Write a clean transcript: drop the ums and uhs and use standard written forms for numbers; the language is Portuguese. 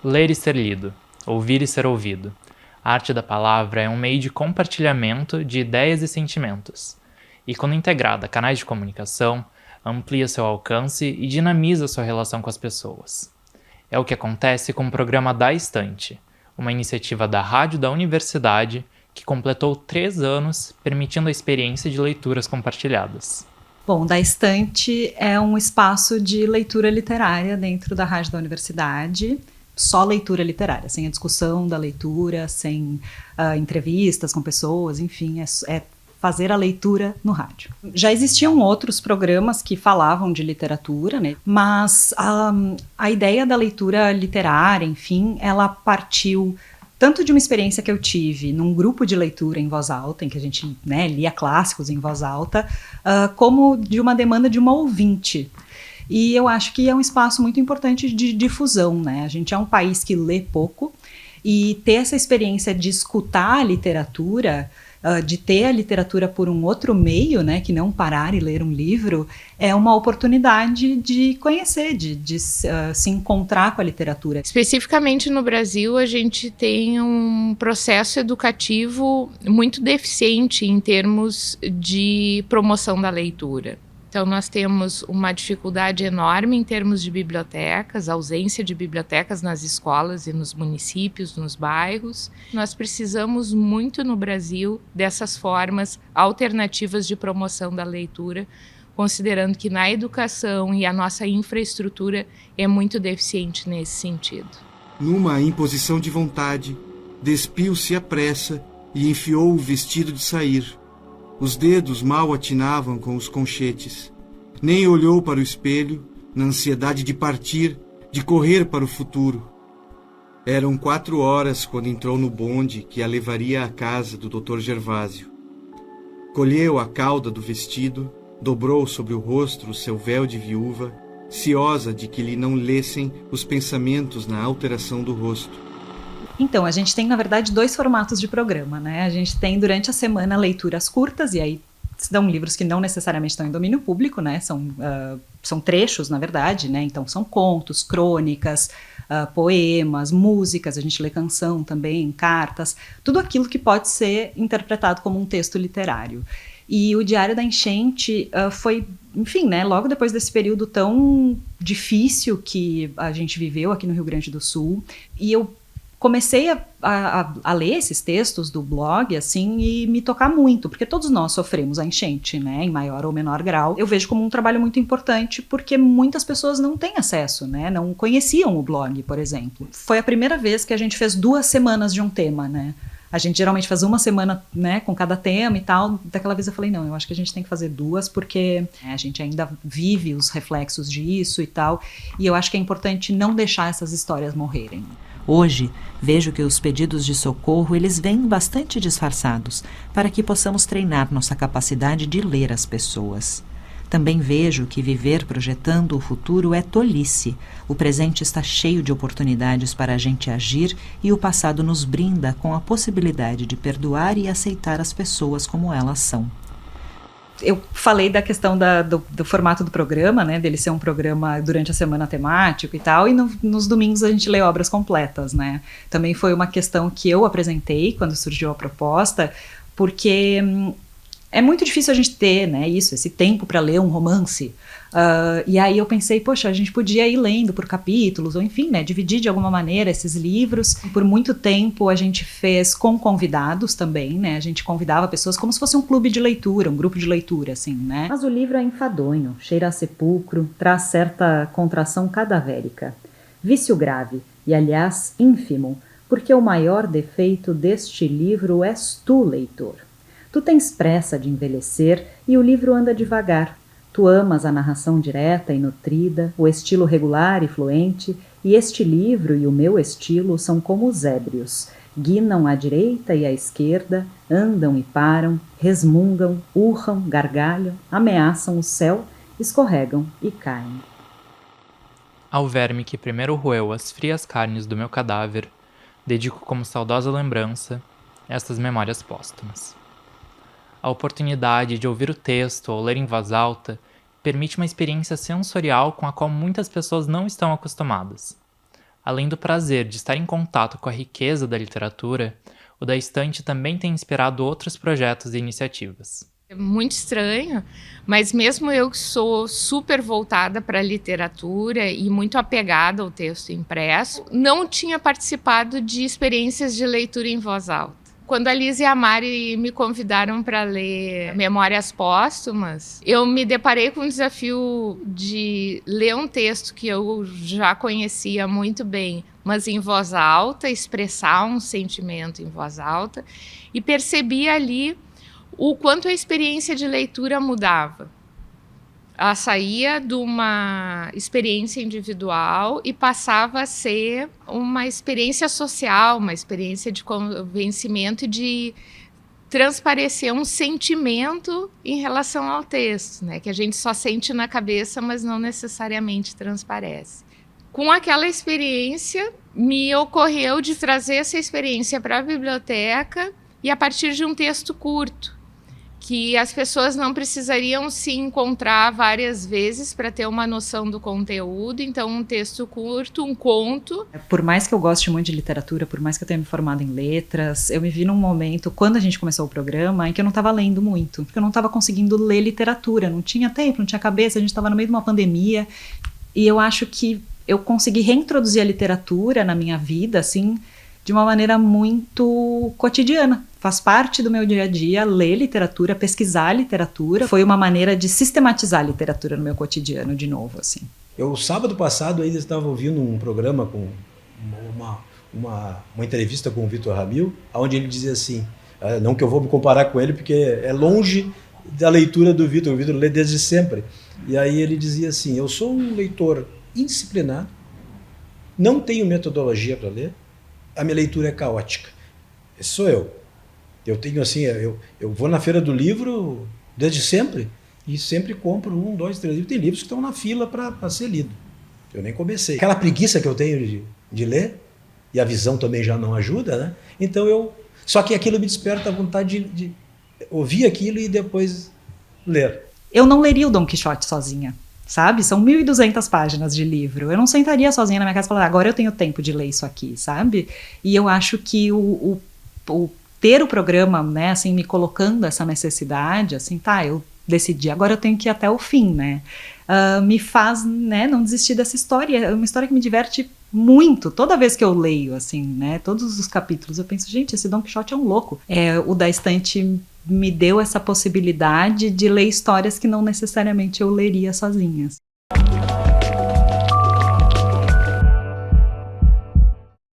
Ler e ser lido, ouvir e ser ouvido. A arte da palavra é um meio de compartilhamento de ideias e sentimentos. E quando integrada a canais de comunicação, amplia seu alcance e dinamiza sua relação com as pessoas. É o que acontece com o programa Da Estante, uma iniciativa da Rádio da Universidade que completou 3 anos, permitindo a experiência de leituras compartilhadas. Bom, Da Estante é um espaço de leitura literária dentro da Rádio da Universidade, só leitura literária, sem a discussão da leitura, sem entrevistas com pessoas, enfim, é fazer a leitura no rádio. Já existiam outros programas que falavam de literatura, né? Mas a ideia da leitura literária, enfim, ela partiu tanto de uma experiência que eu tive num grupo de leitura em voz alta, em que a gente, né, lia clássicos em voz alta, como de uma demanda de uma ouvinte. E eu acho que é um espaço muito importante de difusão, né? A gente é um país que lê pouco, e ter essa experiência de escutar a literatura, de ter a literatura por um outro meio, né, que não parar e ler um livro, é uma oportunidade de conhecer, de se encontrar com a literatura. Especificamente no Brasil, a gente tem um processo educativo muito deficiente em termos de promoção da leitura. Então, nós temos uma dificuldade enorme em termos de bibliotecas, ausência de bibliotecas nas escolas e nos municípios, nos bairros. Nós precisamos muito no Brasil dessas formas alternativas de promoção da leitura, considerando que na educação e a nossa infraestrutura é muito deficiente nesse sentido. Numa imposição de vontade, despiu-se à pressa e enfiou o vestido de sair. Os dedos mal atinavam com os conchetes. Nem olhou para o espelho, na ansiedade de partir, de correr para o futuro. Eram 4 horas quando entrou no bonde que a levaria à casa do Dr. Gervásio. Colheu a cauda do vestido, dobrou sobre o rosto o seu véu de viúva, ciosa de que lhe não lessem os pensamentos na alteração do rosto. Então, a gente tem, na verdade, 2 formatos de programa, né? A gente tem, durante a semana, leituras curtas, e aí são livros que não necessariamente estão em domínio público, né? São trechos, na verdade, né? Então, são contos, crônicas, poemas, músicas, a gente lê canção também, cartas, tudo aquilo que pode ser interpretado como um texto literário. E o Diário da Enchente foi, enfim, né, logo depois desse período tão difícil que a gente viveu aqui no Rio Grande do Sul, e eu comecei a ler esses textos do blog, assim, e me tocar muito, porque todos nós sofremos a enchente, né, em maior ou menor grau. Eu vejo como um trabalho muito importante, porque muitas pessoas não têm acesso, né, não conheciam o blog, por exemplo. Foi a primeira vez que a gente fez 2 semanas de um tema, né. A gente geralmente faz uma semana, né, com cada tema e tal. Daquela vez eu falei, não, eu acho que a gente tem que fazer 2, porque a gente ainda vive os reflexos disso e tal, e eu acho que é importante não deixar essas histórias morrerem. Hoje, vejo que os pedidos de socorro eles vêm bastante disfarçados, para que possamos treinar nossa capacidade de ler as pessoas. Também vejo que viver projetando o futuro é tolice. O presente está cheio de oportunidades para a gente agir e o passado nos brinda com a possibilidade de perdoar e aceitar as pessoas como elas são. Eu falei da questão do formato do programa, né, dele ser um programa durante a semana temático e tal, e nos domingos a gente lê obras completas, né. Também foi uma questão que eu apresentei quando surgiu a proposta, porque é muito difícil a gente ter, né, esse tempo para ler um romance. E aí eu pensei, poxa, a gente podia ir lendo por capítulos, ou enfim, né, dividir de alguma maneira esses livros. Por muito tempo a gente fez com convidados também, né, a gente convidava pessoas como se fosse um clube de leitura, um grupo de leitura, assim, né. Mas o livro é enfadonho, cheira a sepulcro, traz certa contração cadavérica. Vício grave, e aliás ínfimo, porque o maior defeito deste livro és tu, leitor. Tu tens pressa de envelhecer e o livro anda devagar. Tu amas a narração direta e nutrida, o estilo regular e fluente, e este livro e o meu estilo são como os ébrios. Guinam à direita e à esquerda, andam e param, resmungam, urram, gargalham, ameaçam o céu, escorregam e caem. Ao verme que primeiro roeu as frias carnes do meu cadáver, dedico como saudosa lembrança estas memórias póstumas. A oportunidade de ouvir o texto ou ler em voz alta permite uma experiência sensorial com a qual muitas pessoas não estão acostumadas. Além do prazer de estar em contato com a riqueza da literatura, o Da Estante também tem inspirado outros projetos e iniciativas. É muito estranho, mas mesmo eu que sou super voltada para a literatura e muito apegada ao texto impresso, não tinha participado de experiências de leitura em voz alta. Quando a Liz e a Mari me convidaram para ler Memórias Póstumas, eu me deparei com o desafio de ler um texto que eu já conhecia muito bem, mas em voz alta, expressar um sentimento em voz alta, e percebi ali o quanto a experiência de leitura mudava. Ela saía de uma experiência individual e passava a ser uma experiência social, uma experiência de convencimento e de transparecer um sentimento em relação ao texto, né? Que a gente só sente na cabeça, mas não necessariamente transparece. Com aquela experiência, me ocorreu de trazer essa experiência para a biblioteca e a partir de um texto curto, que as pessoas não precisariam se encontrar várias vezes para ter uma noção do conteúdo. Então, um texto curto, um conto. Por mais que eu goste muito de literatura, por mais que eu tenha me formado em letras, eu me vi num momento, quando a gente começou o programa, em que eu não estava lendo muito, porque eu não estava conseguindo ler literatura, não tinha tempo, não tinha cabeça, a gente estava no meio de uma pandemia, e eu acho que eu consegui reintroduzir a literatura na minha vida, assim, de uma maneira muito cotidiana. Faz parte do meu dia a dia ler literatura, pesquisar literatura. Foi uma maneira de sistematizar a literatura no meu cotidiano de novo, assim. Eu, sábado passado, ainda estava ouvindo um programa com uma entrevista com o Vitor Ramil, onde ele dizia assim, não que eu vou me comparar com ele, porque é longe da leitura do Vitor, o Vitor lê desde sempre. E aí ele dizia assim, eu sou um leitor indisciplinado, não tenho metodologia para ler, a minha leitura é caótica. Esse sou eu. Eu tenho assim, eu vou na feira do livro desde sempre e sempre compro 1, 2, 3 livros. Tem livros que estão na fila para ser lido. Eu nem comecei. Aquela preguiça que eu tenho de ler, e a visão também já não ajuda, né? Então só que aquilo me desperta a vontade de ouvir aquilo e depois ler. Eu não leria o Dom Quixote sozinha, sabe? São 1.200 páginas de livro. Eu não sentaria sozinha na minha casa e falar, agora eu tenho tempo de ler isso aqui, sabe? E eu acho que o ter o programa, né, assim, me colocando essa necessidade, assim, tá, eu decidi, agora eu tenho que ir até o fim, né? Me faz, né, não desistir dessa história. É uma história que me diverte muito. Toda vez que eu leio, assim, né, todos os capítulos, eu penso, gente, esse Dom Quixote é um louco. O Da Estante me deu essa possibilidade de ler histórias que não necessariamente eu leria sozinha.